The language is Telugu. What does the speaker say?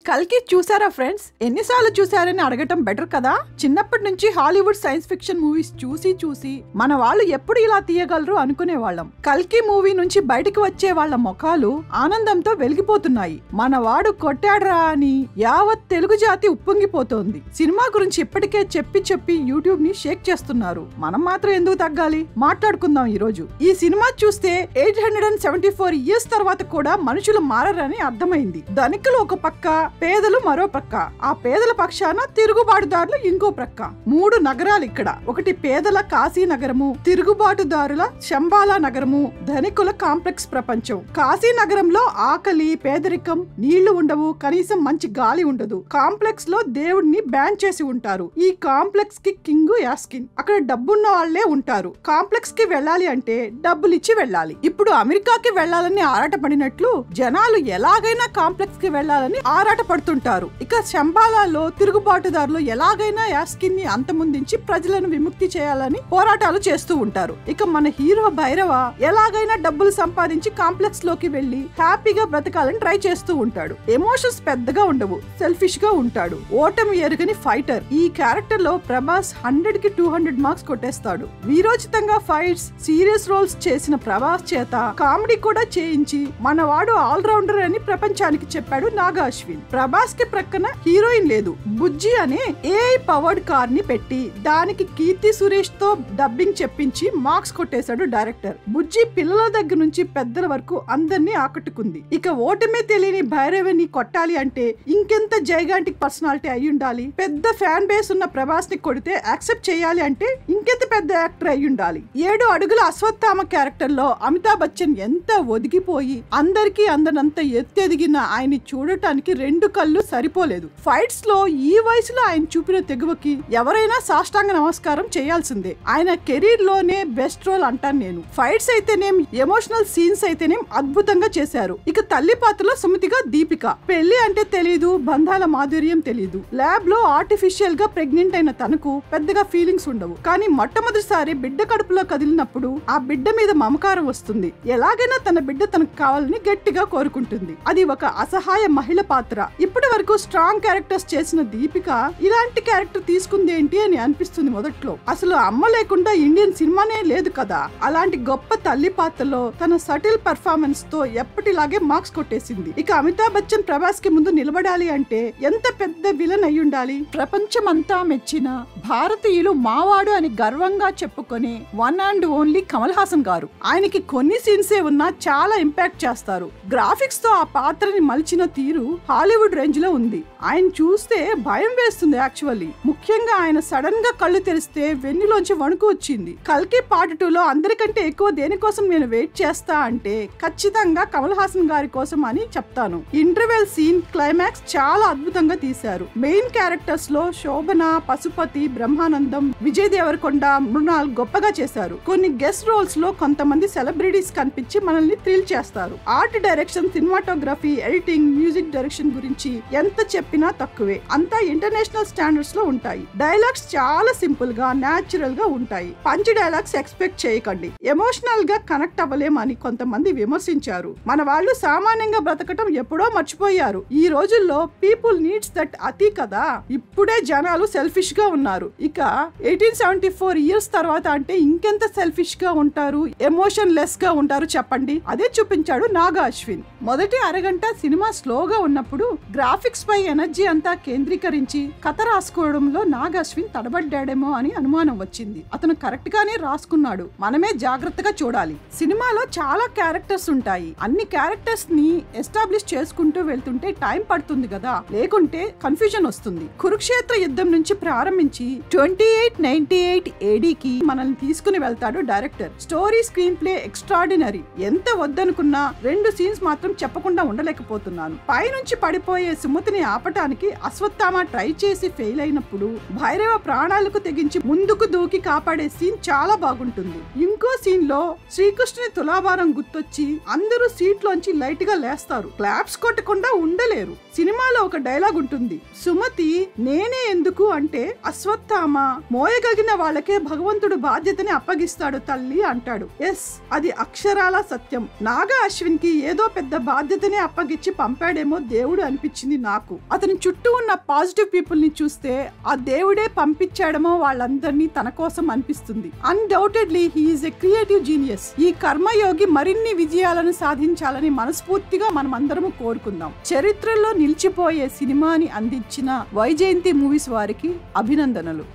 కల్కి చూసారా ఫ్రెండ్స్? ఎన్నిసార్లు చూసారని అడగటం బెటర్ కదా. చిన్నప్పటి నుంచి హాలీవుడ్ సైన్స్ ఫిక్షన్ మూవీస్ చూసి మన వాళ్ళు ఎప్పుడు ఇలా తీయగలరు అనుకునే వాళ్ళం. కల్కి మూవీ నుంచి బయటకు వచ్చే వాళ్ళ ముఖాలు ఆనందంతో వెలిగిపోతున్నాయి. మనవాడు కొట్టాడ్రా అని యావత్ తెలుగు జాతి ఉప్పొంగిపోతోంది. సినిమా గురించి ఇప్పటికే చెప్పి యూట్యూబ్ ని షేక్ చేస్తున్నారు. మనం మాత్రం ఎందుకు తగ్గాలి? మాట్లాడుకుందాం ఈ రోజు. ఈ సినిమా చూస్తే 874 ఇయర్స్ తర్వాత కూడా మనుషులు మారరని అర్థమైంది. ధనికులు ఒక పక్క, పేదలు మరో ప్రక్క. ఆ పేదల పక్షాన తిరుగుబాటుదారులు ఇంకో ప్రక్క. 3 నగరాలు ఇక్కడ. ఒకటి పేదల కాశీ నగరము, తిరుగుబాటుదారుల శంబాలా నగరము, ధనికుల కాంప్లెక్స్ ప్రపంచం. కాశీ నగరంలో ఆకలి, పేదరికం, నీళ్లు ఉండవు, కనీసం మంచి గాలి ఉండదు. కాంప్లెక్స్ లో దేవుడిని బ్యాన్ చేసి ఉంటారు. ఈ కాంప్లెక్స్ కి కింగ్ యాస్కిన్. అక్కడ డబ్బున్న వాళ్లే ఉంటారు. కాంప్లెక్స్ కి వెళ్ళాలి అంటే డబ్బులిచ్చి వెళ్ళాలి. ఇప్పుడు అమెరికాకి వెళ్లాలని ఆరాటపడినట్లు జనాలు ఎలాగైనా కాంప్లెక్స్ కి వెళ్లాలని ఆరాటపడుతుంటారు. ఇక శంబాలాలో తిరుగుబాటుదారులు ఎలాగైనా యాస్కిన్ ని అంతమొందించి ప్రజలను విముక్తి చేయాలని పోరాటాలు చేస్తూ ఉంటారు. ఇక మన హీరో భైరవ ఎలాగైనా డబ్బులు సంపాదించి కాంప్లెక్స్ లోకి వెళ్లి హ్యాపీగా బ్రతకాలని ట్రై చేస్తూ ఉంటాడు. ఎమోషన్స్ పెద్దగా ఉండవు, సెల్ఫిష్ గా ఉంటాడు. ఓటమి ఎరుగని ఫైటర్. ఈ క్యారెక్టర్ లో ప్రభాస్ 100 కి 200 మార్క్స్ కొట్టేస్తాడు. వీరోచితంగా ఫైట్స్, సీరియస్ రోల్స్ చేసిన ప్రభాస్ చేత కామెడీ కూడా చేయించి మనవాడు ఆల్రౌండర్ అని ప్రపంచానికి చెప్పాడు నాగా అశ్విన్. ప్రభాస్ కి ప్రక్కన హీరోయిన్ లేదు. బుజ్జి అనే ఏఐ పవర్డ్ కార్ ని పెట్టి దానికి కీర్తి సురేష్ తో డబ్బింగ్ చెప్పించి మార్క్స్ కొట్టేశాడు డైరెక్టర్. బుజ్జి పిల్లల దగ్గర నుంచి పెద్దల వరకు అందరినీ ఆకట్టుకుంది. ఇక ఓటమే తెలియని భైరవిని కొట్టాలి అంటే ఇంకెంత జైగాంటిక్ పర్సనాలిటీ అయి ఉండాలి. పెద్ద ఫ్యాన్ బేస్ ఉన్న ప్రభాస్ ని కొడితే యాక్సెప్ట్ చేయాలి అంటే ఇంకెంత పెద్ద యాక్టర్ అయి ఉండాలి. 7 అడుగుల అశ్వత్థామ క్యారెక్టర్ లో అమితాబ్ బచ్చన్ ఎంత ఒదిగిపోయి అందరికీ అందనంత ఎత్తెదిగిన ఆయన్ని చూడటానికి 2 కళ్ళు సరిపోలేదు. ఫైట్స్ లో ఈ వయసులో ఆయన చూపిన తెగువకి ఎవరైనా సాష్టాంగ నమస్కారం చేయాల్సిందే. ఆయన కెరీర్ లోనే బెస్ట్ రోల్ అంటాను నేను. ఫైట్స్ అయితేనేం, ఎమోషనల్ సీన్స్ అయితేనేం అద్భుతంగా చేశారు. ఇక తల్లి పాత్రలో సుమతిగా దీపిక. పెళ్లి అంటే తెలీదు, బంధాల మాధుర్యం తెలీదు. ల్యాబ్ లో ఆర్టిఫిషియల్ గా ప్రెగ్నెంట్ అయిన తనకు పెద్దగా ఫీలింగ్స్ ఉండవు. కానీ మొట్టమొదటిసారి బిడ్డ కడుపులో కదిలినప్పుడు ఆ బిడ్డ మీద మమకారం వస్తుంది. ఎలాగైనా తన బిడ్డ తనకు కావాలని గట్టిగా కోరుకుంటుంది. అది ఒక అసహాయ మహిళ పాత్ర. ఇప్పటి వరకు స్ట్రాంగ్ క్యారెక్టర్స్ చేసిన దీపిక ఇలాంటి క్యారెక్టర్ తీసుకుంది ఏంటి అని అనిపిస్తుంది మొదట్లో. అసలు అమ్మ లేకుండా ఇండియన్ సినిమానే లేదు కదా. అలాంటి గొప్ప తల్లి పాత్రలో తన సటిల్ పర్ఫార్మెన్స్ తో ఎప్పటిలాగే మార్క్స్ కొట్టేసింది. ఇక అమితాబ్ బచ్చన్ ప్రభాస్ కి ముందు నిలబడాలి అంటే ఎంత పెద్ద విలన్ అయి ఉండాలి. ప్రపంచమంతా మెచ్చిన భారతీయులు మావాడు అని గర్వంగా చెప్పుకునే one and only Kamal Haasan గారు. ఆయనకి కొన్ని సీన్సే ఉన్నా చాలా ఇంపాక్ట్ చేస్తారు. గ్రాఫిక్స్ తో ఆ పాత్రని మలిచిన తీరు హాలీవుడ్ రేంజ్ లో ఉంది. ఆయన చూస్తే భయం వేస్తుంది యాక్చువల్లీ. ముఖ్యంగా ఆయన సడన్ గా కళ్ళు తెరిస్తే వెన్నులోంచి వణుకు వచ్చింది. కల్కి పార్ట్ 2 లో అందరికంటే ఎక్కువ దేనికోసం నేను వెయిట్ చేస్తా అంటే ఖచ్చితంగా కమల్ హాసన్ గారి కోసం అని చెప్తాను. ఇంటర్వెల్ సీన్, క్లైమాక్స్ చాలా అద్భుతంగా తీశారు. మెయిన్ క్యారెక్టర్స్ లో శోభన, పశుపతి, బ్రహ్మానందం, విజయ్ దేవరకొండ, మృణాల్ గొప్పగా చేశారు. కొన్ని గెస్ట్ రోల్స్ లో కొంతమంది సెలబ్రిటీస్ కనిపించి మనల్ని థ్రిల్ చేస్తారు. Art direction, cinematography, editing, music direction గురించి ఎంత చెప్పినా తక్కువే. అంతా ఇంటర్నేషనల్ స్టాండర్డ్స్ లో ఉంటాయి. డైలాగ్స్ చాలా సింపుల్ గా, న్యాచురల్ గా ఉంటాయి. పంచ్ డైలాగ్స్ ఎక్స్పెక్ట్ చేయకండి. ఎమోషనల్ గా కనెక్ట్ అవ్వలేమని కొంతమంది విమర్శించారు. మన వాళ్ళు సామాన్యంగా బ్రతకటం ఎప్పుడో మర్చిపోయారు. ఈ రోజుల్లో పీపుల్ నీడ్స్ దట్ అతి కదా. ఇప్పుడే జనాలు సెల్ఫిష్ గా ఉన్నారు. ఇక 1874 ఇయర్స్ తర్వాత అంటే ఇంకెంత సెల్ఫిష్ గా ఉంటారు, ఎమోషన్ లెస్ గా ఉంటారు చెప్పండి. అదే చూపించాడు నాగా అశ్విన్. మొదటి అరగంట సినిమా స్లోగా ఉన్నప్పుడు గ్రాఫిక్స్ పై ఎనర్జీ అంతా కేంద్రీకరించి కథ రాసుకోవడంలో నాగా అశ్విన్ తడబడ్డాడేమో అని అనుమానం వచ్చింది. అతను కరెక్ట్ గానే రాసుకున్నాడు. మనమే జాగ్రత్తగా చూడాలి. సినిమాలో చాలా క్యారెక్టర్స్ ఉంటాయి. అన్ని క్యారెక్టర్స్ ని ఎస్టాబ్లిష్ చేసుకుంటూ వెళ్తుంటే టైం పడుతుంది కదా, లేకుంటే కన్ఫ్యూజన్ వస్తుంది. కురుక్షేత్ర యుద్ధం నుంచి ప్రారంభించి 2898 AD కి మనల్ని తీసుకుని వెళ్తాడు director. Story, screen play extraordinary. ఎంత వద్దనుకున్నా 2 సీన్స్ మాత్రం చెప్పకుండా ఉండలేకపోతున్నాను. పైనుంచి పడిపోయే సుమతిని ఆపటానికి అశ్వత్థామ ట్రై చేసి ఫెయిల్ అయినప్పుడు భైరవ ప్రాణాలకు తెగించి ముందుకు దూకి కాపాడే సీన్ చాలా బాగుంటుంది. ఇంకో సీన్ లో శ్రీకృష్ణుని తులాభారం గుర్తొచ్చి అందరూ సీట్లోంచి లైట్ గా లేస్తారు. క్లాప్స్ కొట్టకుండా ఉండలేరు. సినిమాలో ఒక డైలాగ్ ఉంటుంది, సుమతి నేనే ఎందుకు అంటే అశ్వత్థామ మోయగలిగిన వాళ్ళకే భగవంతుడు బాధ్యతని అప్పగిస్తాడు తల్లి అంటాడు. ఎస్, అది అక్షరాల సత్యం. నాగా అశ్విన్ కి ఏదో పెద్ద బాధ్యతని అప్పగిచ్చి పంపాడేమో దేవుడు అని అనిపించింది నాకు. అతని చుట్టూ ఉన్న పాజిటివ్ పీపుల్ ని చూస్తే ఆ దేవుడే పంపించాడమో వాళ్ళందరినీ తన కోసం అనిపిస్తుంది. Undoubtedly he is a creative genius. ఈ కర్మయోగి మరిన్ని విజయాలను సాధించాలని మనస్ఫూర్తిగా మనమందరము కోరుకుందాం. చరిత్రలో నిలిచిపోయే సినిమాని అందించిన వైజయంతి మూవీస్ వారికి అభినందనలు.